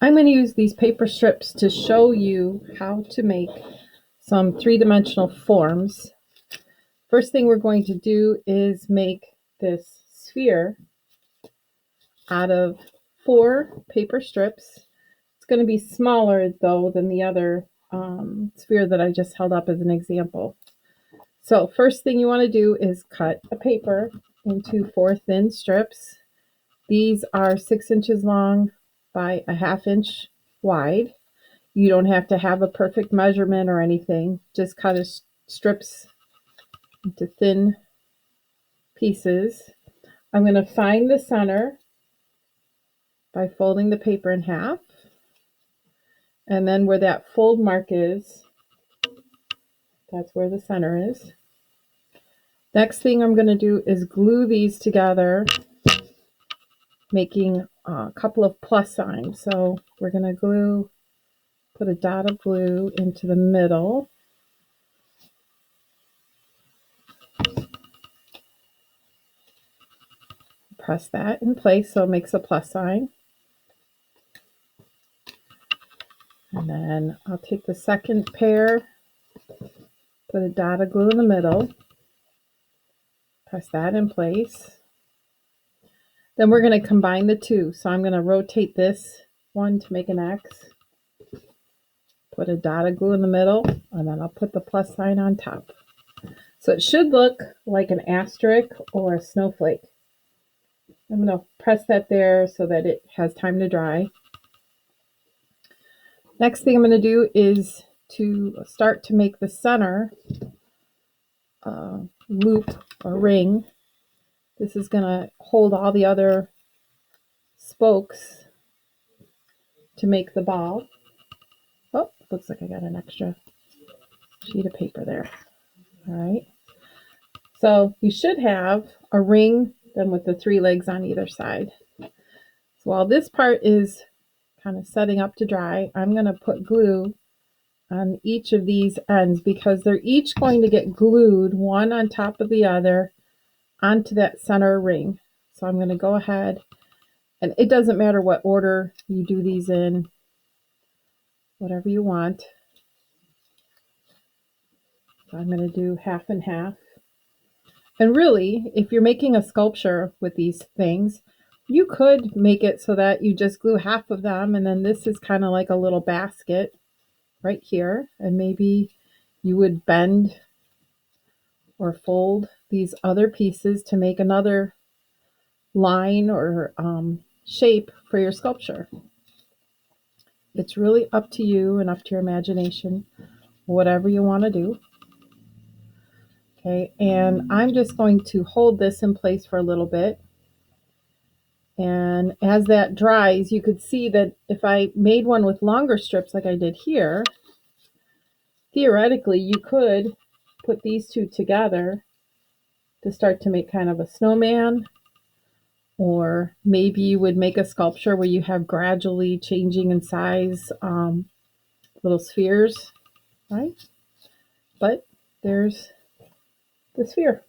I'm going to use these paper strips to show you how to make some three-dimensional forms. First thing we're going to do is make this sphere out of 4 paper strips. It's going to be smaller though than the other sphere that I just held up as an example. So first thing you want to do is cut a paper into 4 thin strips. These are 6 inches long by a 1/2 inch wide. You don't have to have a perfect measurement or anything. Just cut strips into thin pieces. I'm going to find the center by folding the paper in half. And then where that fold mark is, that's where the center is. Next thing I'm going to do is glue these together, making a couple of plus signs. So we're going to put a dot of glue into the middle. Press that in place so it makes a plus sign. And then I'll take the second pair, put a dot of glue in the middle, press that in place. Then we're going to combine the two. So I'm going to rotate this one to make an X, put a dot of glue in the middle, and then I'll put the plus sign on top. So it should look like an asterisk or a snowflake. I'm going to press that there so that it has time to dry. Next thing I'm going to do is to start to make the center loop or ring. This is going to hold all the other spokes to make the ball. Oh, looks like I got an extra sheet of paper there. All right. So you should have a ring then with the 3 legs on either side. So while this part is kind of setting up to dry, I'm going to put glue on each of these ends because they're each going to get glued one on top of the other onto that center ring. So I'm going to go ahead, and it doesn't matter what order you do these in, whatever you want. So I'm going to do half and half. And really, if you're making a sculpture with these things, you could make it so that you just glue half of them, and then this is kind of like a little basket right here, and maybe you would bend or fold these other pieces to make another line or shape for your sculpture. It's really up to you and up to your imagination, whatever you want to do. Okay, and I'm just going to hold this in place for a little bit. And as that dries, you could see that if I made one with longer strips like I did here, theoretically you could put these two together to start to make kind of a snowman, or maybe you would make a sculpture where you have gradually changing in size little spheres, right? But there's the sphere.